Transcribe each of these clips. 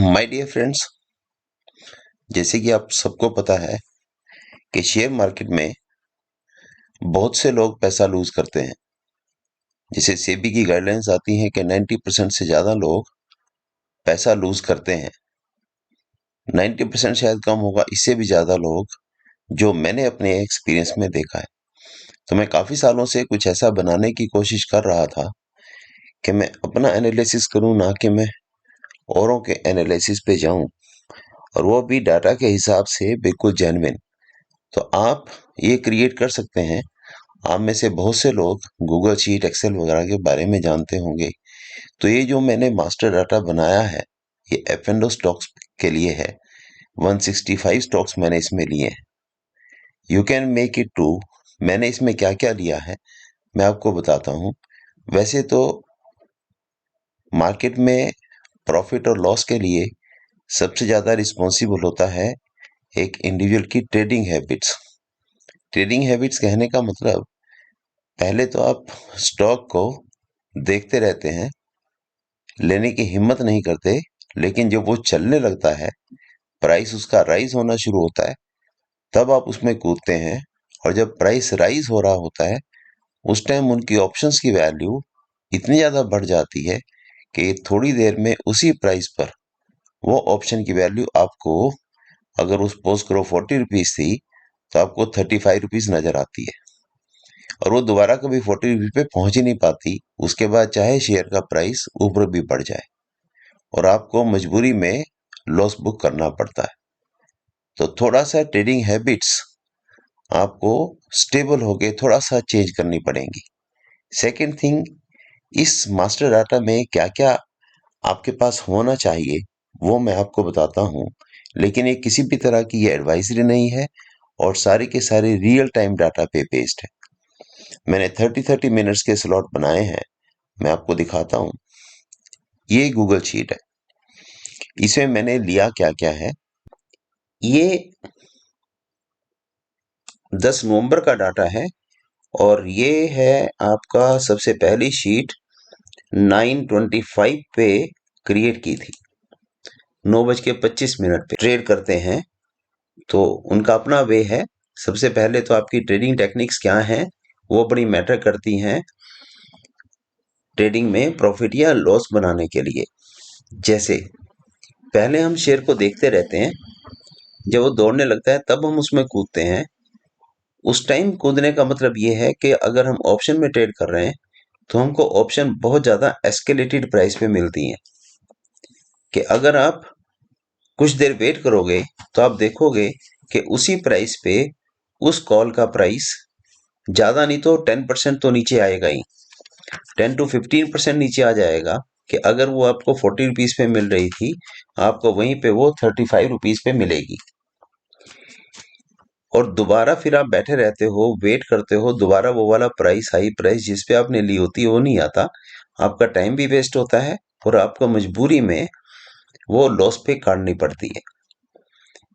My dear friends, जैसे कि आप सबको पता है कि शेयर मार्केट में बहुत से लोग पैसा लूज करते हैं। जैसे सेबी की गाइडलाइंस आती हैं कि 90% से ज़्यादा लोग पैसा लूज करते हैं। 90% शायद कम होगा, इससे भी ज़्यादा लोग, जो मैंने अपने एक्सपीरियंस में देखा है। तो मैं काफ़ी सालों से कुछ ऐसा बनाने की कोशिश कर रहा था कि मैं अपना एनालिसिस करूं, ना कि मैं औरों के एनालिसिस पे जाऊं, और वो भी डाटा के हिसाब से बिल्कुल जेन्युइन। तो आप ये क्रिएट कर सकते हैं। आप में से बहुत से लोग गूगल शीट, एक्सेल वगैरह के बारे में जानते होंगे। तो ये जो मैंने मास्टर डाटा बनाया है, ये F&O स्टॉक्स के लिए है। 165 स्टॉक्स मैंने इसमें लिए हैं। You can make it too. मैंने इसमें क्या क्या लिया है मैं आपको बताता हूँ। वैसे तो मार्केट में प्रॉफिट और लॉस के लिए सबसे ज़्यादा रिस्पॉन्सिबल होता है एक इंडिविजुअल की ट्रेडिंग हैबिट्स। ट्रेडिंग हैबिट्स कहने का मतलब, पहले तो आप स्टॉक को देखते रहते हैं, लेने की हिम्मत नहीं करते, लेकिन जब वो चलने लगता है, प्राइस उसका राइज होना शुरू होता है, तब आप उसमें कूदते हैं। और जब प्राइस राइज हो रहा होता है, उस टाइम उनकी ऑप्शंस की वैल्यू इतनी ज़्यादा बढ़ जाती है कि थोड़ी देर में उसी प्राइस पर वो ऑप्शन की वैल्यू आपको, अगर उस सपोज करो 40 रुपीज़ थी, तो आपको 35 रुपीज़ नजर आती है। और वो दोबारा कभी 40 रुपीज़ पे पहुंच ही नहीं पाती। उसके बाद चाहे शेयर का प्राइस ऊपर भी बढ़ जाए, और आपको मजबूरी में लॉस बुक करना पड़ता है। तो थोड़ा सा ट्रेडिंग हैबिट्स आपको स्टेबल होके थोड़ा सा चेंज करनी पड़ेंगी। सेकंड थिंग, इस मास्टर डाटा में क्या क्या आपके पास होना चाहिए वो मैं आपको बताता हूँ। लेकिन ये किसी भी तरह की ये एडवाइजरी नहीं है, और सारे के सारे रियल टाइम डाटा पे बेस्ड है। मैंने 30-30 मिनट्स के स्लॉट बनाए हैं, मैं आपको दिखाता हूँ। ये गूगल शीट है, इसमें मैंने लिया क्या क्या है। ये 10 नवंबर का डाटा है, और ये है आपका सबसे पहली शीट 9:25 पे क्रिएट की थी। 9:25 पे ट्रेड करते हैं, तो उनका अपना वे है। सबसे पहले तो आपकी ट्रेडिंग टेक्निक्स क्या हैं, वो बड़ी मैटर करती हैं ट्रेडिंग में प्रॉफिट या लॉस बनाने के लिए। जैसे पहले हम शेयर को देखते रहते हैं, जब वो दौड़ने लगता है तब हम उसमें कूदते हैं। उस टाइम कूदने का मतलब ये है कि अगर हम ऑप्शन में ट्रेड कर रहे हैं, तो हमको ऑप्शन बहुत ज़्यादा एस्केलेटेड प्राइस पे मिलती हैं। कि अगर आप कुछ देर वेट करोगे, तो आप देखोगे कि उसी प्राइस पे उस कॉल का प्राइस ज़्यादा नहीं तो 10% तो नीचे आएगा ही। 10 to 15% नीचे आ जाएगा। कि अगर वो आपको 40 रुपीज़ पे मिल रही थी, आपको वहीं पे वो 35 रुपीज़ पे मिलेगी। और दोबारा फिर आप बैठे रहते हो, वेट करते हो, दोबारा वो वाला प्राइस, हाई प्राइस जिस पे आपने ली होती है, वो नहीं आता। आपका टाइम भी वेस्ट होता है, और आपको मजबूरी में वो लॉस पे काटनी पड़ती है।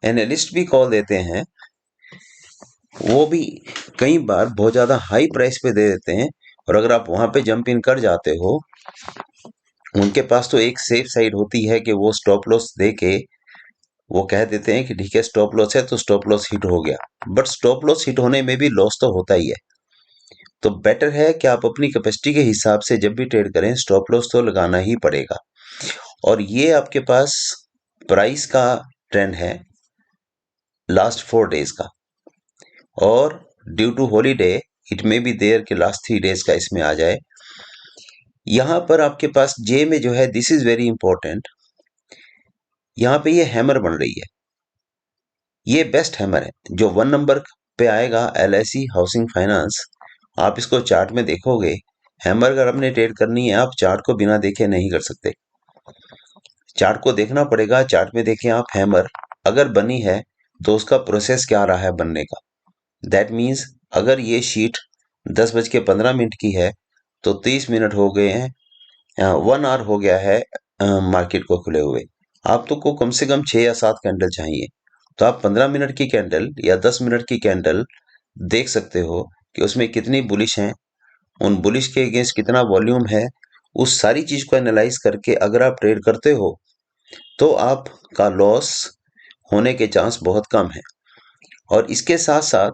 एनालिस्ट भी कॉल देते हैं, वो भी कई बार बहुत ज़्यादा हाई प्राइस पे दे देते हैं, और अगर आप वहां पे जंप इन कर जाते हो, उनके पास तो एक सेफ साइड होती है कि वो स्टॉप लॉस दे के वो कह देते हैं कि ठीक है, स्टॉप लॉस है तो स्टॉप लॉस हिट हो गया। बट स्टॉप लॉस हिट होने में भी लॉस तो होता ही है। तो बेटर है कि आप अपनी कैपेसिटी के हिसाब से जब भी ट्रेड करें, स्टॉप लॉस तो लगाना ही पड़ेगा। और ये आपके पास प्राइस का ट्रेंड है लास्ट 4 डेज का, और due to holiday it may be there के लास्ट 3 डेज का इसमें आ जाए। यहां पर आपके पास जे में जो है, दिस इज वेरी इंपॉर्टेंट, यहाँ पे ये हैमर बन रही है। ये बेस्ट हैमर है जो 1 नंबर पे आएगा, LIC हाउसिंग फाइनेंस। आप इसको चार्ट में देखोगे, हैमर अगर आपने ट्रेड करनी है, आप चार्ट को बिना देखे नहीं कर सकते। चार्ट को देखना पड़ेगा। चार्ट में देखें आप, हैमर अगर बनी है तो उसका प्रोसेस क्या रहा है बनने का। दैट मीन्स अगर ये शीट 10:15 की है, तो 30 मिनट हो गए हैं, 1 आवर हो गया है मार्केट को खुले हुए। आप तो को कम से कम 6 या 7 कैंडल चाहिए। तो आप 15 मिनट की कैंडल या 10 मिनट की कैंडल देख सकते हो कि उसमें कितनी बुलिश हैं, उन बुलिश के अगेंस्ट कितना वॉल्यूम है। उस सारी चीज को एनालाइज करके अगर आप ट्रेड करते हो, तो आपका लॉस होने के चांस बहुत कम है। और इसके साथ साथ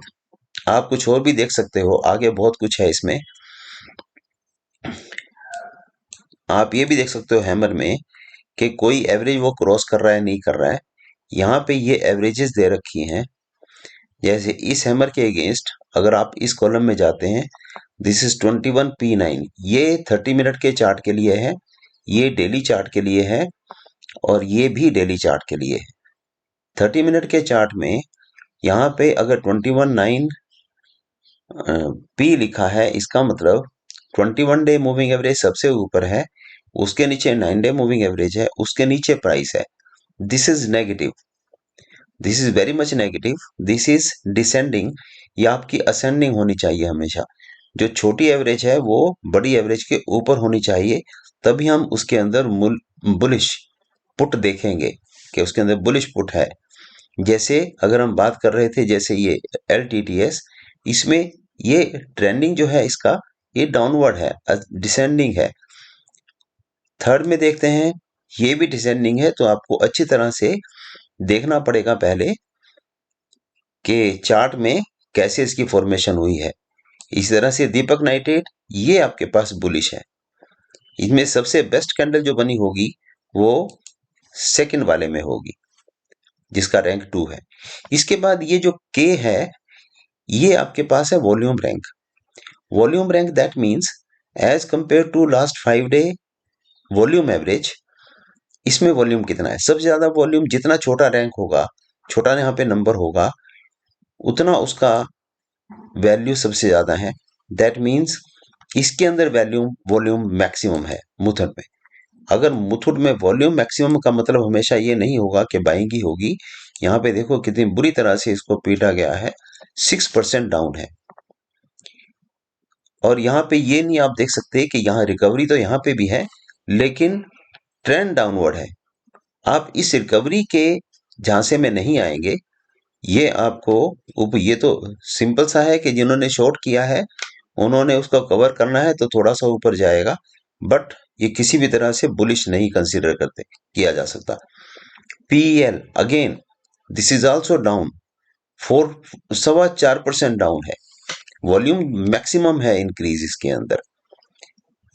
आप कुछ और भी देख सकते हो, आगे बहुत कुछ है इसमें। आप ये भी देख सकते हो हैमर में कि कोई एवरेज वो क्रॉस कर रहा है नहीं कर रहा है। यहाँ पे ये एवरेजेस दे रखी हैं। जैसे इस हैमर के अगेंस्ट अगर आप इस कॉलम में जाते हैं, दिस इज 21P9, ये 30 मिनट के चार्ट के लिए है, ये डेली चार्ट के लिए है, और ये भी डेली चार्ट के लिए है। 30 मिनट के चार्ट में यहाँ पे अगर 21.9 P लिखा है, इसका मतलब 21 डे मूविंग एवरेज सबसे ऊपर है, उसके नीचे 9 डे मूविंग एवरेज है, उसके नीचे प्राइस है। This is negative, this is very much negative, this is descending. ये आपकी असेंडिंग होनी चाहिए हमेशा। जो छोटी एवरेज है वो बड़ी एवरेज के ऊपर होनी चाहिए, तभी हम उसके अंदर बुलिश पुट देखेंगे कि उसके अंदर बुलिश पुट है। जैसे अगर हम बात कर रहे थे, जैसे ये LTTS, इसमें ये ट्रेंडिंग जो है इसका, ये डाउनवर्ड है, डिसेंडिंग है। थर्ड में देखते हैं, ये भी डिसेंडिंग है, तो आपको अच्छी तरह से देखना पड़ेगा पहले कि चार्ट में कैसे इसकी फॉर्मेशन हुई है। इस तरह से दीपक नाइट्रेट, ये आपके पास बुलिश है। इनमें सबसे बेस्ट कैंडल जो बनी होगी वो सेकंड वाले में होगी, जिसका रैंक 2 है। इसके बाद ये जो K है, ये आपके पास है volume rank. Volume rank that means as compare to last 5 day volume average, इसमें वॉल्यूम कितना है। सबसे ज्यादा वॉल्यूम, जितना छोटा रैंक होगा, छोटा यहाँ पे नंबर होगा, उतना उसका वैल्यू सबसे ज्यादा है। दैट मीन्स इसके अंदर वॉल्यूम मैक्सिमम है मुथुट में। अगर मुथुट में वॉल्यूम मैक्सिमम का मतलब हमेशा ये नहीं होगा कि बाइंग ही होगी। यहाँ पे देखो कितनी बुरी तरह से इसको पीटा गया है, 6% डाउन है। और यहाँ पे ये नहीं आप देख सकते कि यहाँ रिकवरी तो यहाँ पे भी है, लेकिन ट्रेंड डाउनवर्ड है। आप इस रिकवरी के झांसे में नहीं आएंगे। ये आपको ये तो सिंपल सा है कि जिन्होंने शॉर्ट किया है उन्होंने उसको कवर करना है तो थोड़ा सा ऊपर जाएगा, बट ये किसी भी तरह से बुलिश नहीं कंसीडर करते किया जा सकता। PEL again this is also down, 4.25% down है। वॉल्यूम मैक्सिमम है इंक्रीज इसके अंदर,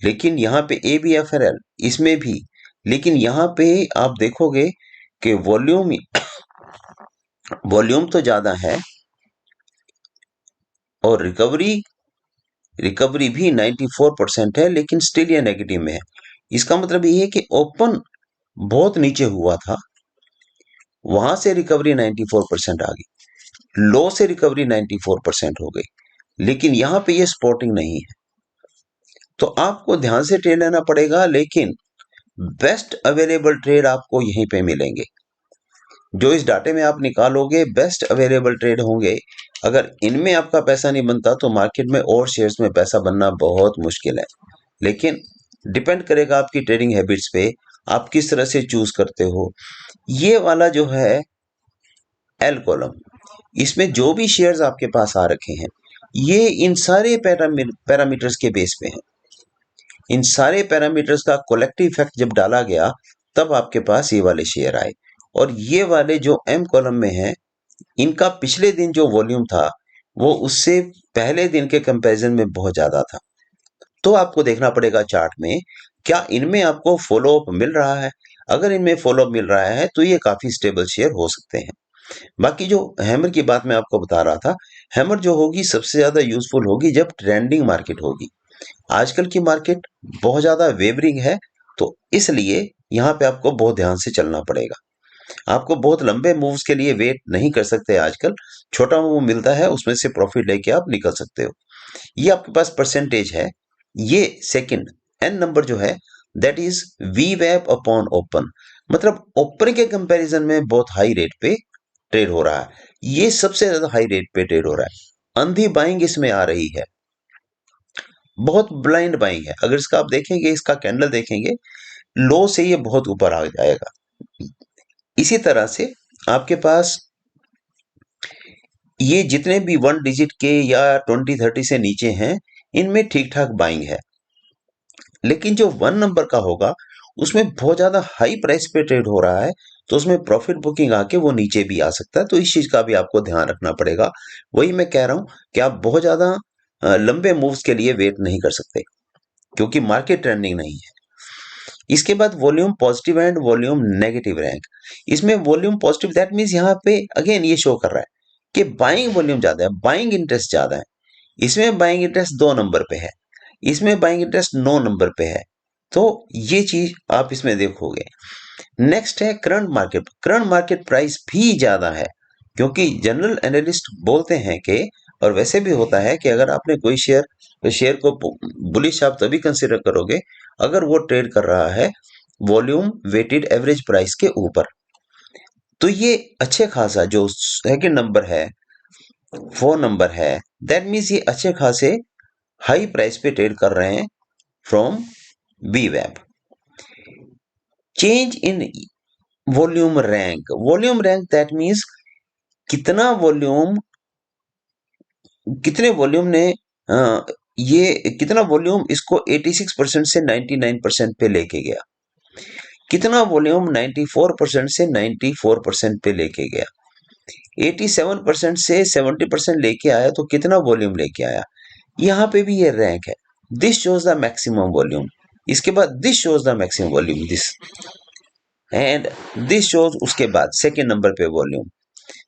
लेकिन यहाँ पे ABFRL इसमें भी, लेकिन यहाँ पे आप देखोगे कि वॉल्यूम तो ज्यादा है और रिकवरी भी 94% है, लेकिन स्टिल ये नेगेटिव में है। इसका मतलब ये है कि ओपन बहुत नीचे हुआ था, वहां से रिकवरी 94% आ गई, लो से रिकवरी 94% हो गई, लेकिन यहां पे ये स्पॉटिंग नहीं है। तो आपको ध्यान से ट्रेड लेना पड़ेगा, लेकिन बेस्ट अवेलेबल ट्रेड आपको यहीं पे मिलेंगे। जो इस डाटे में आप निकालोगे बेस्ट अवेलेबल ट्रेड होंगे। अगर इनमें आपका पैसा नहीं बनता तो मार्केट में और शेयर्स में पैसा बनना बहुत मुश्किल है। लेकिन डिपेंड करेगा आपकी ट्रेडिंग हैबिट्स पे, आप किस तरह से चूज करते हो। ये वाला जो है एल कॉलम, इसमें जो भी शेयर्स आपके पास आ रखे हैं, ये इन सारे पैरामीटर्स के बेस पे हैं। इन सारे पैरामीटर्स का कलेक्टिव इफेक्ट जब डाला गया, तब आपके पास ये वाले शेयर आए। और ये वाले जो एम कॉलम में है, इनका पिछले दिन जो वॉल्यूम था वो उससे पहले दिन के कंपैरिजन में बहुत ज्यादा था। तो आपको देखना पड़ेगा चार्ट में, क्या इनमें आपको फॉलो अप मिल रहा है। अगर इनमें फॉलो अप मिल रहा है तो ये काफी स्टेबल शेयर हो सकते हैं। बाकी जो हैमर की बात मैं आपको बता रहा था, हैमर जो होगी सबसे ज्यादा यूजफुल होगी जब ट्रेंडिंग मार्केट होगी। आजकल की मार्केट बहुत ज्यादा वेवरिंग है, तो इसलिए यहाँ पे आपको बहुत ध्यान से चलना पड़ेगा। आपको बहुत लंबे मूव्स के लिए वेट नहीं कर सकते आजकल। छोटा मूव मिलता है, उसमें से प्रॉफिट लेके आप निकल सकते हो। ये आपके पास परसेंटेज है। ये सेकंड एन नंबर जो है, that is VWAP upon open, मतलब ओपन के कंपैरिजन में बहुत हाई रेट पे ट्रेड हो रहा है। ये सबसे ज्यादा हाई रेट पे ट्रेड हो रहा है। अंधी बाइंग इसमें आ रही है, बहुत ब्लाइंड बाइंग है। अगर इसका आप देखेंगे, इसका कैंडल देखेंगे, लो से ये बहुत ऊपर आ जाएगा। इसी तरह से आपके पास ये जितने भी 1 डिजिट के या 20-30 से नीचे हैं, इनमें ठीक ठाक बाइंग है। लेकिन जो 1 नंबर का होगा उसमें बहुत ज्यादा हाई प्राइस पे ट्रेड हो रहा है, तो उसमें प्रॉफिट बुकिंग आके वो नीचे भी आ सकता है। तो इस चीज का भी आपको ध्यान रखना पड़ेगा। वही मैं कह रहा हूं कि आप बहुत ज्यादा लंबे मूव्स के लिए वेट नहीं कर सकते, क्योंकि मार्केट ट्रेंडिंग नहीं है। इसके बाद volume positive and volume negative rank. इसमें वॉल्यूम पॉजिटिव दैट मीन्स यहाँ पे अगेन ये शो कर रहा है कि बाइंग वॉल्यूम ज्यादा है, बाइंग इंटरेस्ट ज्यादा है। इसमें बाइंग इंटरेस्ट 2 नंबर पे है, इसमें बाइंग इंटरेस्ट 9 नंबर पे है। तो ये चीज आप इसमें देखोगे। नेक्स्ट है करंट मार्केट प्राइस भी ज्यादा है, क्योंकि जनरल एनालिस्ट बोलते हैं कि, और वैसे भी होता है कि अगर आपने कोई शेयर को बुलिश आप तभी कंसिडर करोगे अगर वो ट्रेड कर रहा है वॉल्यूम वेटेड एवरेज प्राइस के ऊपर। तो ये अच्छे खासा जो सेकंड नंबर है, 4 नंबर है, दैट मीन्स ये अच्छे खासे हाई प्राइस पे ट्रेड कर रहे हैं from B web. Change in volume rank that means कितना वॉल्यूम, कितने वॉल्यूम ने ये कितना वॉल्यूम इसको 86% से 99% पे लेके गया, कितना वॉल्यूम 94% से 94% पे लेके गया, 87% से 70% लेके आया, तो कितना वॉल्यूम लेके आया। यहाँ पे भी ये रैंक है। This shows the maximum volume, इसके बाद this shows the maximum volume, this and this shows उसके बाद सेकेंड नंबर पे वॉल्यूम।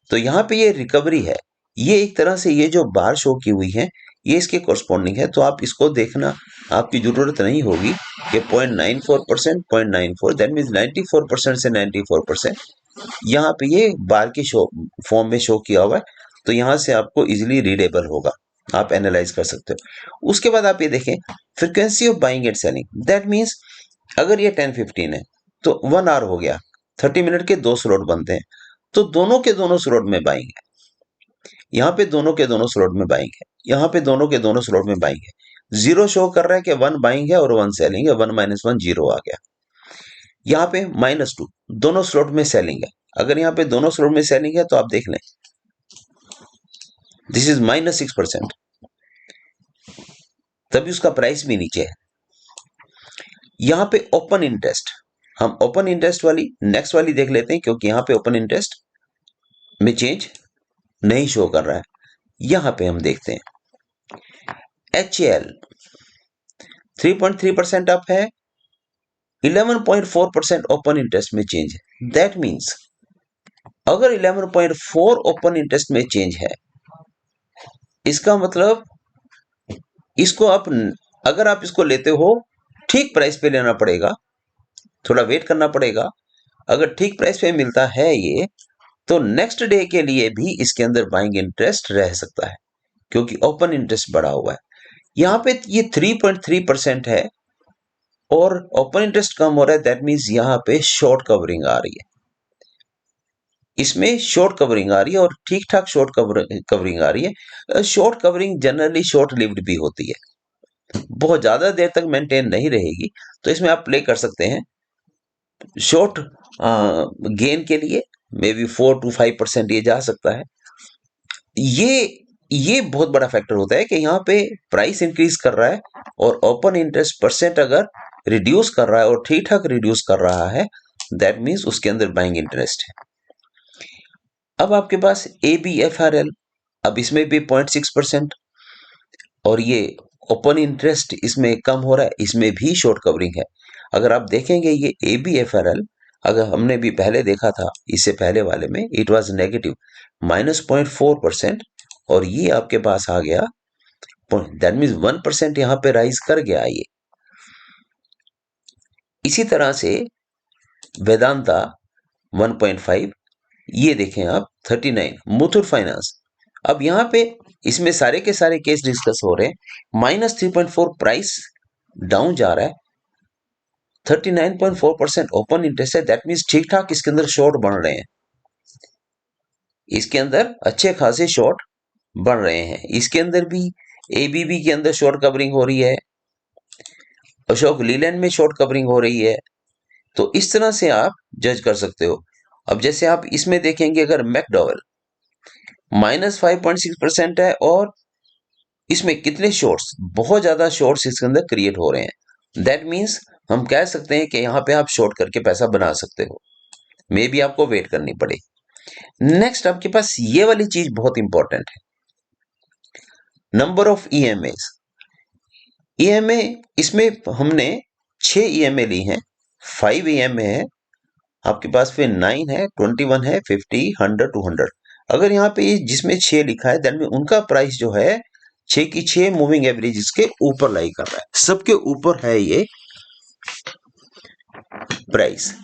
तो यहाँ पे ये रिकवरी है, ये एक तरह से ये जो बार शो की हुई है ये इसके कॉरस्पॉन्डिंग है। तो आप इसको देखना आपकी जरूरत नहीं होगी कि 0.94%, 0.94 दैट मीन्स 94% से 94%, यहाँ पे ये बार की शो फॉर्म में शो किया हुआ है। तो यहाँ से आपको इजीली रीडेबल होगा, आप एनालाइज कर सकते हो। उसके बाद आप ये देखें frequency of buying and selling, that means अगर ये 10-15 है तो 1 आवर हो गया, 30 मिनट के 2 स्लॉट बनते हैं, तो दोनों के दोनों स्लॉट में बाइंग है। यहाँ पे दोनों के दोनों स्लॉट में बाइंग है, यहाँ पे दोनों के दोनों स्लॉट में बाइंग है। जीरो शो कर रहा है कि 1 बाइंग है और 1 सेलिंग है, 1 - 1 जीरो आ गया। यहाँ पे -2 दोनों स्लॉट में सेलिंग है। अगर यहाँ पे दोनों स्लॉट में सेलिंग है तो आप देख लें, दिस इज -6%, तभी उसका प्राइस भी नीचे है। यहाँ पे ओपन इंटरेस्ट, हम ओपन इंटरेस्ट वाली नेक्स्ट वाली देख लेते हैं, क्योंकि यहाँ पे ओपन इंटरेस्ट में चेंज नहीं शो कर रहा है। यहाँ पे हम देखते हैं HL 3.3% अप है, 11.4% ओपन इंटरेस्ट में चेंज है। दैट मीन्स अगर 11.4 ओपन इंटरेस्ट में चेंज है, इसका मतलब इसको आप, अगर आप इसको लेते हो ठीक प्राइस पे लेना पड़ेगा, थोड़ा वेट करना पड़ेगा। अगर ठीक प्राइस पे मिलता है ये, तो नेक्स्ट डे के लिए भी इसके अंदर बाइंग इंटरेस्ट रह सकता है, क्योंकि ओपन इंटरेस्ट बढ़ा हुआ है। यहाँ पे ये 3.3% है और ओपन इंटरेस्ट कम हो रहा है, दैट मीन्स यहाँ पे शॉर्ट कवरिंग आ रही है, इसमें शॉर्ट कवरिंग आ रही है और ठीक ठाक शॉर्ट कवरिंग आ रही है। Short covering generally short lived भी होती है, बहुत ज्यादा देर तक मेंटेन नहीं रहेगी। तो इसमें आप प्ले कर सकते हैं शॉर्ट गेन के लिए, मे बी 4 to 5% ये जा सकता है। ये बहुत बड़ा फैक्टर होता है कि यहाँ पे प्राइस इंक्रीज कर रहा है और ओपन इंटरेस्ट परसेंट अगर रिड्यूस कर रहा है और ठीक ठाक रिड्यूस कर रहा है, दैट मीन्स उसके अंदर बाइंग इंटरेस्ट है। अब आपके पास ABFRL, अब इसमें भी 0.6% और ये ओपन इंटरेस्ट इसमें कम हो रहा है, इसमें भी शॉर्ट कवरिंग है। अगर आप देखेंगे ये ABFRL, अगर हमने भी पहले देखा था इससे पहले वाले में, इट वाज नेगेटिव -0.4%, और ये आपके पास आ गया, दैट मीन्स 1% यहाँ पे राइज कर गया ये। इसी तरह से वेदांता 1.5, ये देखें आप 39, मुथूट फाइनेंस। अब यहाँ पे इसमें सारे के सारे केस डिस्कस हो रहे हैं। -3.4 प्राइस डाउन जा रहा है, 39.4% ओपन इंटरेस्ट है, दैट मीन्स ठीक ठाक इसके अंदर शॉर्ट बन रहे हैं, इसके अंदर अच्छे खासे शॉर्ट बन रहे हैं। इसके अंदर भी ABB के अंदर शॉर्ट कवरिंग हो रही है, अशोक लीलैंड में शॉर्ट कवरिंग हो रही है। तो इस तरह से आप जज कर सकते हो। अब जैसे आप इसमें देखेंगे, अगर मैकडॉवेल -5.6% है और इसमें कितने शॉर्ट्स, बहुत ज्यादा शॉर्ट्स इसके अंदर क्रिएट हो रहे हैं, दैट मीन्स हम कह सकते हैं कि यहाँ पे आप शॉर्ट करके पैसा बना सकते हो, मे बी आपको वेट करनी पड़े। नेक्स्ट आपके पास ये वाली चीज बहुत इंपॉर्टेंट है, नंबर ऑफ ईएमए। ईएमए इसमें हमने 6 ईएमए ली हैं, 5 ईएमए है आपके पास, फिर 9 है, 21 है, 50, 100, 200। अगर यहाँ पे जिसमें 6 लिखा है देन में उनका प्राइस जो है 6 की 6 मूविंग एवरेज इसके ऊपर लाई कर रहा है, सबके ऊपर है ये प्राइस।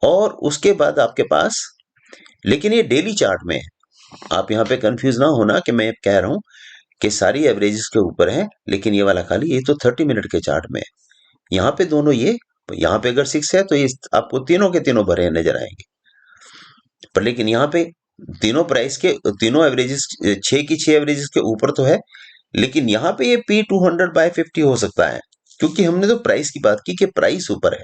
और उसके बाद आपके पास, लेकिन ये डेली चार्ट में है, आप यहाँ पे कंफ्यूज ना होना कि मैं कह रहा हूं कि सारी एवरेजेस के ऊपर है, लेकिन ये वाला खाली, ये तो 30 मिनट के चार्ट में है। यहाँ पे दोनों ये, यहाँ पे अगर 6 है तो ये आपको तीनों के तीनों भरे नजर आएंगे, पर लेकिन यहाँ पे तीनों प्राइस के तीनों एवरेजेस 6 की 6 एवरेजेस के ऊपर तो है, लेकिन यहाँ पे ये P200/50 हो सकता है, क्योंकि हमने तो प्राइस की बात की कि प्राइस ऊपर है।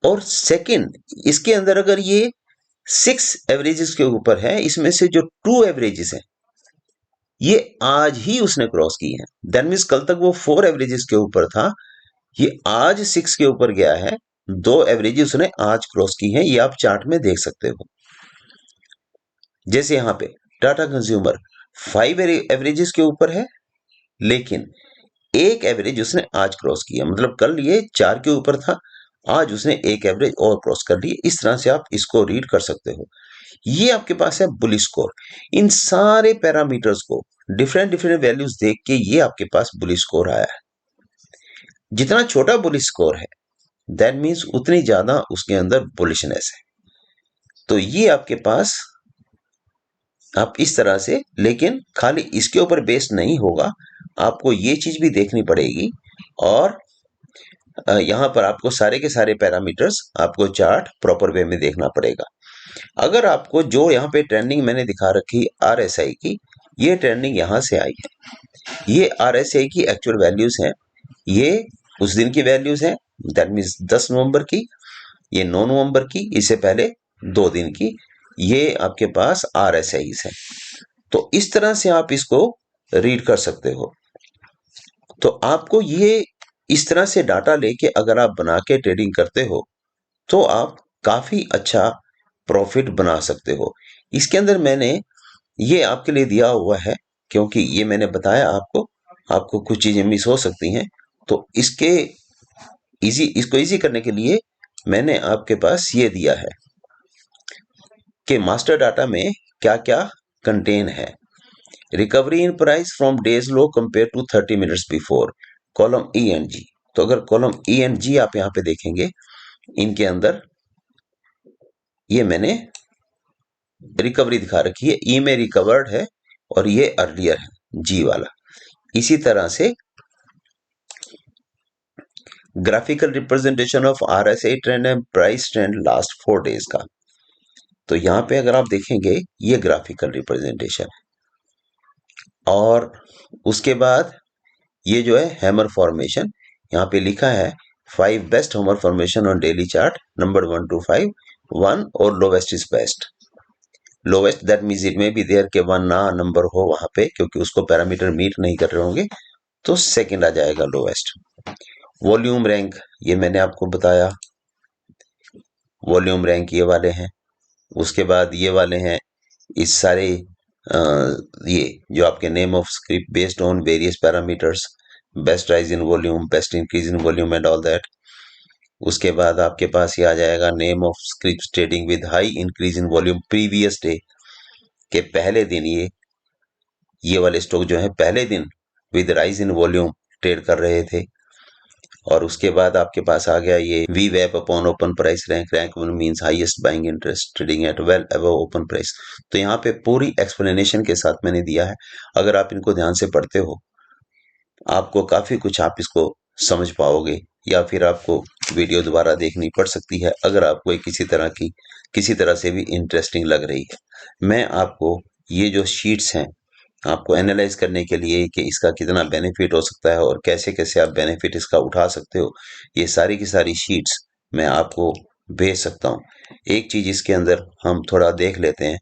और सेकंड, इसके अंदर अगर ये 6 एवरेजेस के ऊपर है, इसमें से जो 2 एवरेजेस है ये आज ही उसने क्रॉस की है, दैट मीन्स कल तक वो 4 एवरेजेस के ऊपर था, ये आज 6 के ऊपर गया है, 2 एवरेजेस उसने आज क्रॉस की है, ये आप चार्ट में देख सकते हो। जैसे यहाँ पे टाटा कंज्यूमर 5 एवरेजेस के ऊपर है, लेकिन एक एवरेज उसने आज क्रॉस किया, मतलब कल ये 4 के ऊपर था, आज उसने एक एवरेज और क्रॉस कर ली। इस तरह से आप इसको रीड कर सकते हो। ये आपके पास है बुलिश स्कोर। इन सारे पैरामीटर्स को डिफरेंट डिफरेंट वैल्यूज देख के ये आपके पास बुलिश स्कोर आया है। जितना छोटा बुलिश स्कोर है दैट मीन्स उतनी ज्यादा उसके अंदर बुलिशनेस है। तो ये आपके पास आप इस तरह से, लेकिन खाली इसके ऊपर बेस्ड नहीं होगा, आपको ये चीज भी देखनी पड़ेगी, और यहाँ पर आपको सारे के सारे पैरामीटर्स आपको चार्ट प्रॉपर वे में देखना पड़ेगा। अगर आपको जो यहाँ पे ट्रेंडिंग मैंने दिखा रखी RSI की, ये ट्रेंडिंग यहाँ से आई है, ये RSI की एक्चुअल वैल्यूज हैं, ये उस दिन की वैल्यूज हैं, दैट मीन्स 10 नवंबर की, ये 9 नवंबर की, इससे पहले 2 दिन की, ये आपके पास RSIs है। तो इस तरह से आप इसको रीड कर सकते हो। तो आपको ये इस तरह से डाटा लेके अगर आप बना के ट्रेडिंग करते हो तो आप काफी अच्छा प्रॉफिट बना सकते हो। इसके अंदर मैंने ये आपके लिए दिया हुआ है, क्योंकि ये मैंने बताया आपको कुछ चीजें मिस हो सकती हैं, तो इसको इजी करने के लिए मैंने आपके पास ये दिया है कि मास्टर डाटा में क्या क्या कंटेन है। Recovery in price from day's low compare to 30 minutes before, column E and G. तो अगर कॉलम ई एंड जी आप यहाँ पे देखेंगे, इनके अंदर ये मैंने रिकवरी दिखा रखी है, ई में रिकवर्ड है और ये अर्लियर है जी वाला। इसी तरह से graphical representation of RSI trend and price trend last 4 days का। तो यहाँ पे अगर आप देखेंगे ये ग्राफिकल रिप्रेजेंटेशन है, और उसके बाद ये जो है हैमर फॉर्मेशन, यहाँ पे लिखा है 5 best hammer formation on daily chart, number 1 to 5, 1 और lowest is best. Lowest that means it में भी देयर के 1 ना नंबर हो वहां पे, क्योंकि उसको पैरामीटर मीट नहीं कर रहे होंगे, तो सेकंड आ जाएगा लोवेस्ट। वॉल्यूम रैंक ये मैंने आपको बताया, वॉल्यूम रैंक ये वाले हैं। उसके बाद ये वाले हैं इस सारे ये जो आपके name of script based on various parameters, best rise in volume, best increase in volume and all that. उसके बाद आपके पास ये आ जाएगा name of script trading with high increase in volume previous day, के पहले दिन ये वाले स्टॉक जो है पहले दिन with rise in volume trade कर रहे थे। और उसके बाद आपके पास आ गया ये वी वेप upon open price rank, rank 1 means highest buying interest trading at well above open price. तो यहाँ पे पूरी एक्सप्लेनेशन के साथ मैंने दिया है, अगर आप इनको ध्यान से पढ़ते हो आपको काफी कुछ आप इसको समझ पाओगे, या फिर आपको वीडियो दोबारा देखनी पड़ सकती है अगर आपको किसी तरह से भी इंटरेस्टिंग लग रही है। मैं आपको ये जो शीट्स हैं आपको एनालाइज करने के लिए कि इसका कितना बेनिफिट हो सकता है और कैसे कैसे आप बेनिफिट इसका उठा सकते हो, ये सारी की सारी शीट्स मैं आपको भेज सकता हूँ। एक चीज इसके अंदर हम थोड़ा देख लेते हैं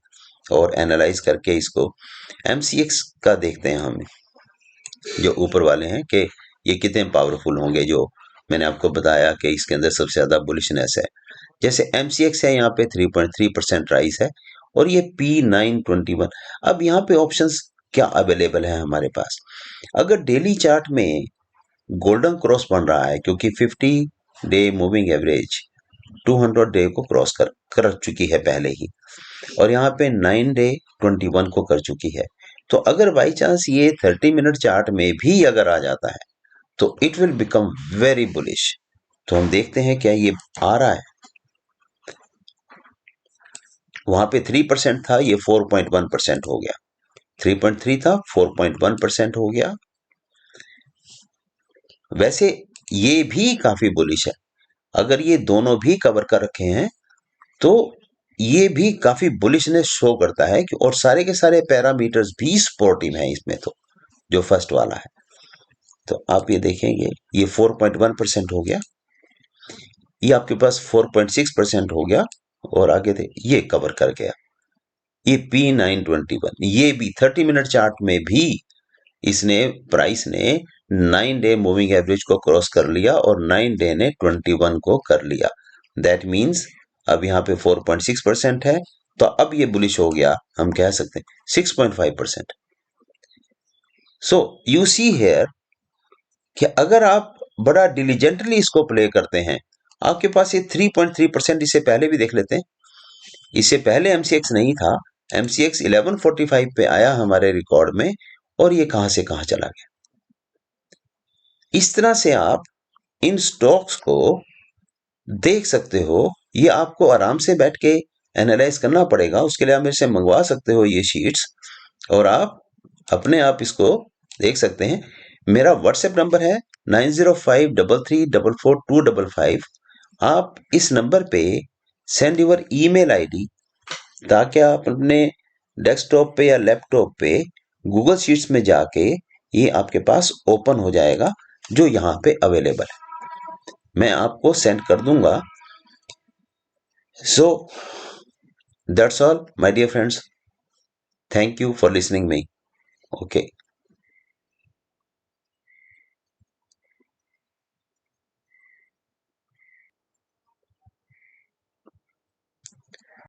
और एनालाइज करके इसको MCX का देखते हैं हम, जो ऊपर वाले हैं कि ये कितने पावरफुल होंगे, जो मैंने आपको बताया कि इसके अंदर सबसे ज्यादा बुलिशनेस है। जैसे MCX है, यहाँ पे 3.3% राइज है, और ये P921। अब यहाँ पे ऑप्शंस क्या अवेलेबल है हमारे पास? अगर डेली चार्ट में गोल्डन क्रॉस बन रहा है, क्योंकि 50 डे मूविंग एवरेज 200 डे को क्रॉस कर चुकी है पहले ही, और यहाँ पे 9 डे 21 को कर चुकी है। तो अगर बाई चांस ये 30 मिनट चार्ट में भी अगर आ जाता है तो it will become very bullish. तो हम देखते हैं क्या ये आ रहा है। वहां पे 3% था, ये 4.1% हो गया। 3.3 था, 4.1% हो गया। वैसे ये भी काफी बुलिश है। अगर ये दोनों भी कवर कर रखे हैं तो ये भी काफी बुलिशनेस शो करता है कि, और सारे के सारे पैरामीटर्स भी सपोर्टिव हैं इसमें, तो जो फर्स्ट वाला है। तो आप ये देखेंगे ये 4.1% हो गया, ये आपके पास 4.6% हो गया, और आगे थे ये कवर कर गया। ये P921, ये भी 30 मिनट चार्ट में भी इसने प्राइस ने 9 डे मूविंग एवरेज को क्रॉस कर लिया, और 9 डे ने 21 को कर लिया। दैट मीन्स अब यहाँ पे 4.6% है, तो अब ये बुलिश हो गया, हम कह सकते हैं 6.5%। सो यू सी हेयर कि अगर आप बड़ा डिलीजेंटली इसको प्ले करते हैं, आपके पास ये 3.3%, इससे पहले भी देख लेते हैं। इससे पहले MCX नहीं था, MCX 1145 पे आया हमारे रिकॉर्ड में, और ये कहां से कहां चला गया। इस तरह से आप इन स्टॉक्स को देख सकते हो। ये आपको आराम से बैठ के एनालाइज करना पड़ेगा, उसके लिए आप मेरे से मंगवा सकते हो ये शीट्स, और आप अपने आप इसको देख सकते हैं। मेरा व्हाट्सएप नंबर है 9053344255। आप इस नंबर पे सेंड योर ईमेल आईडी, ताकि आप अपने डेस्कटॉप पे या लैपटॉप पे गूगल शीट्स में जाके ये आपके पास ओपन हो जाएगा, जो यहाँ पे अवेलेबल है, मैं आपको सेंड कर दूंगा। So that's all my dear friends, thank you for listening me. Okay.